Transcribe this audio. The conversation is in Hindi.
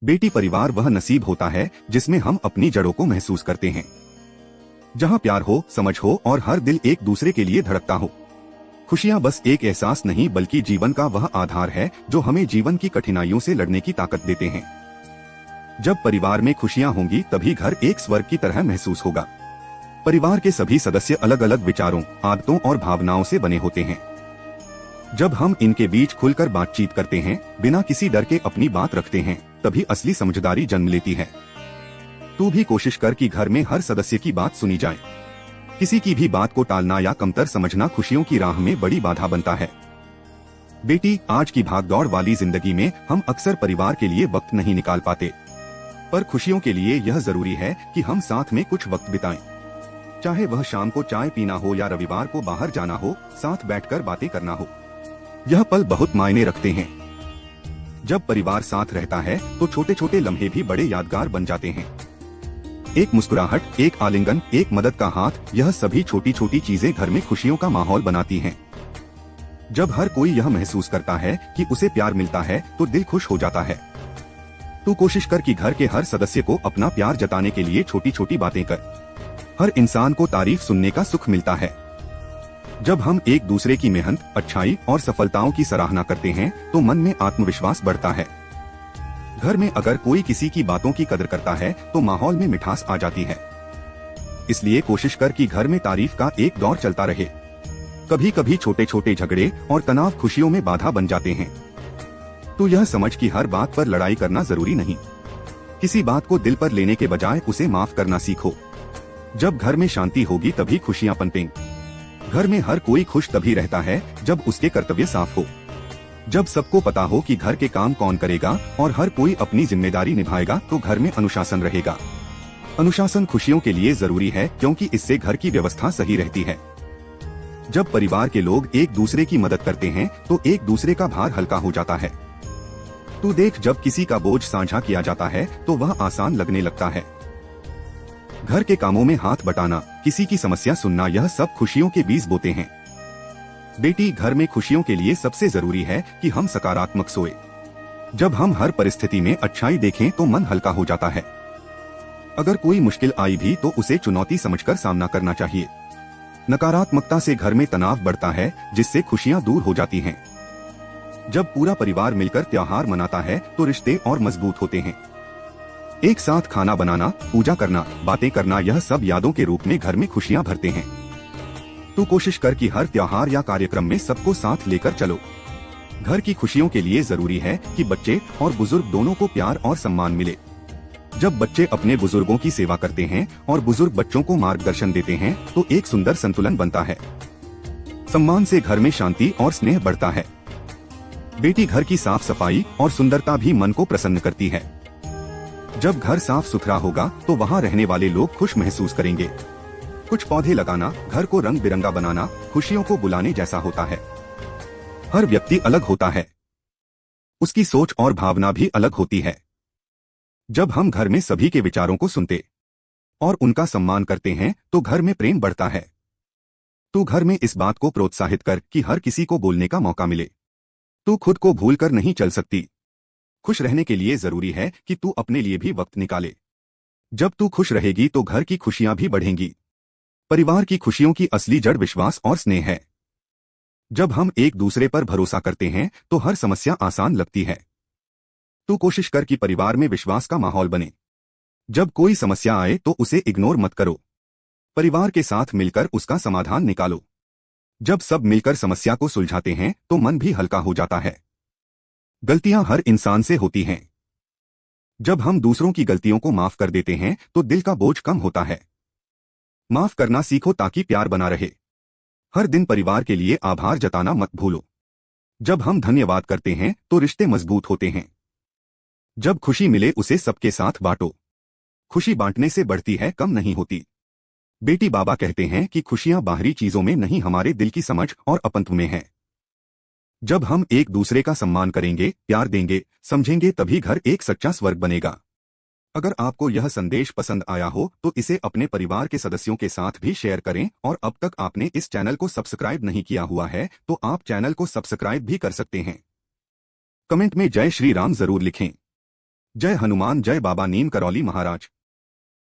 बेटी परिवार वह नसीब होता है जिसमें हम अपनी जड़ों को महसूस करते हैं, जहां प्यार हो, समझ हो और हर दिल एक दूसरे के लिए धड़कता हो। खुशियां बस एक एहसास नहीं बल्कि जीवन का वह आधार है जो हमें जीवन की कठिनाइयों से लड़ने की ताकत देते हैं। जब परिवार में खुशियां होंगी तभी घर एक स्वर्ग की तरह महसूस होगा। परिवार के सभी सदस्य अलग अलग विचारों, आदतों और भावनाओं से बने होते हैं। जब हम इनके बीच खुलकर बातचीत करते हैं, बिना किसी डर के अपनी बात रखते हैं, तभी असली समझदारी जन्म लेती है। तू भी कोशिश कर कि घर में हर सदस्य की बात सुनी जाए। किसी की भी बात को टालना या कमतर समझना खुशियों की राह में बड़ी बाधा बनता है। बेटी, आज की भागदौड़ वाली जिंदगी में हम अक्सर परिवार के लिए वक्त नहीं निकाल पाते, पर खुशियों के लिए यह जरूरी है कि हम साथ में कुछ वक्त बिताएं। चाहे वह शाम को चाय पीना हो या रविवार को बाहर जाना हो, साथ बैठकर बातें करना हो, यह पल बहुत मायने रखते हैं। जब परिवार साथ रहता है तो छोटे छोटे लम्हे भी बड़े यादगार बन जाते हैं। एक मुस्कुराहट, एक आलिंगन, एक मदद का हाथ, यह सभी छोटी छोटी चीजें घर में खुशियों का माहौल बनाती हैं। जब हर कोई यह महसूस करता है कि उसे प्यार मिलता है तो दिल खुश हो जाता है। तू कोशिश कर कि घर के हर सदस्य को अपना प्यार जताने के लिए छोटी छोटी बातें कर। हर इंसान को तारीफ सुनने का सुख मिलता है। जब हम एक दूसरे की मेहनत, अच्छाई और सफलताओं की सराहना करते हैं तो मन में आत्मविश्वास बढ़ता है। घर में अगर कोई किसी की बातों की कदर करता है तो माहौल में मिठास आ जाती है। इसलिए कोशिश कर कि घर में तारीफ का एक दौर चलता रहे। कभी कभी छोटे छोटे झगड़े और तनाव खुशियों में बाधा बन जाते हैं। तो यह समझ कि हर बात पर लड़ाई करना जरूरी नहीं। किसी बात को दिल पर लेने के बजाय उसे माफ करना सीखो। जब घर में शांति होगी तभी खुशियां पनपेंगी। घर में हर कोई खुश तभी रहता है जब उसके कर्तव्य साफ हो। जब सबको पता हो कि घर के काम कौन करेगा और हर कोई अपनी जिम्मेदारी निभाएगा तो घर में अनुशासन रहेगा। अनुशासन खुशियों के लिए जरूरी है क्योंकि इससे घर की व्यवस्था सही रहती है। जब परिवार के लोग एक दूसरे की मदद करते हैं तो एक दूसरे का भार हल्का हो जाता है। तू देख, जब किसी का बोझ साझा किया जाता है तो वह आसान लगने लगता है। घर के कामों में हाथ बटाना, किसी की समस्या सुनना, यह सब खुशियों के बीज बोते हैं। बेटी, घर में खुशियों के लिए सबसे जरूरी है कि हम सकारात्मक सोए। जब हम हर परिस्थिति में अच्छाई देखें तो मन हल्का हो जाता है। अगर कोई मुश्किल आई भी तो उसे चुनौती समझकर सामना करना चाहिए। नकारात्मकता से घर में तनाव बढ़ता है जिससे खुशियां दूर हो जाती हैं। जब पूरा परिवार मिलकर त्योहार मनाता है तो रिश्ते और मजबूत होते हैं। एक साथ खाना बनाना, पूजा करना, बातें करना, यह सब यादों के रूप में घर में खुशियां भरते हैं। तू कोशिश कर कि हर त्योहार या कार्यक्रम में सबको साथ लेकर चलो। घर की खुशियों के लिए जरूरी है कि बच्चे और बुजुर्ग दोनों को प्यार और सम्मान मिले। जब बच्चे अपने बुजुर्गों की सेवा करते हैं और बुजुर्ग बच्चों को मार्गदर्शन देते हैं तो एक सुंदर संतुलन बनता है। सम्मान से घर में शांति और स्नेह बढ़ता है। बेटी, घर की साफ सफाई और सुंदरता भी मन को प्रसन्न करती है। जब घर साफ सुथरा होगा तो वहाँ रहने वाले लोग खुश महसूस करेंगे। कुछ पौधे लगाना, घर को रंग बिरंगा बनाना खुशियों को बुलाने जैसा होता है। हर व्यक्ति अलग होता है, उसकी सोच और भावना भी अलग होती है। जब हम घर में सभी के विचारों को सुनते और उनका सम्मान करते हैं तो घर में प्रेम बढ़ता है। तू घर में इस बात को प्रोत्साहित कर कि हर किसी को बोलने का मौका मिले। तू खुद को भूलकर नहीं चल सकती। खुश रहने के लिए जरूरी है कि तू अपने लिए भी वक्त निकाले। जब तू खुश रहेगी तो घर की खुशियां भी बढ़ेंगी। परिवार की खुशियों की असली जड़ विश्वास और स्नेह है। जब हम एक दूसरे पर भरोसा करते हैं तो हर समस्या आसान लगती है। तू कोशिश कर कि परिवार में विश्वास का माहौल बने। जब कोई समस्या आए तो उसे इग्नोर मत करो। परिवार के साथ मिलकर उसका समाधान निकालो। जब सब मिलकर समस्या को सुलझाते हैं तो मन भी हल्का हो जाता है। गलतियां हर इंसान से होती हैं। जब हम दूसरों की गलतियों को माफ कर देते हैं तो दिल का बोझ कम होता है। माफ करना सीखो ताकि प्यार बना रहे। हर दिन परिवार के लिए आभार जताना मत भूलो। जब हम धन्यवाद करते हैं तो रिश्ते मजबूत होते हैं। जब खुशी मिले उसे सबके साथ बांटो। खुशी बांटने से बढ़ती है, कम नहीं होती। बेटी, बाबा कहते हैं कि खुशियां बाहरी चीजों में नहीं, हमारे दिल की समझ और अपनत्व में है। जब हम एक दूसरे का सम्मान करेंगे, प्यार देंगे, समझेंगे, तभी घर एक सच्चा स्वर्ग बनेगा। अगर आपको यह संदेश पसंद आया हो तो इसे अपने परिवार के सदस्यों के साथ भी शेयर करें और अब तक आपने इस चैनल को सब्सक्राइब नहीं किया हुआ है तो आप चैनल को सब्सक्राइब भी कर सकते हैं। कमेंट में जय श्री राम जरूर लिखें। जय हनुमान, जय बाबा नीम करौली महाराज।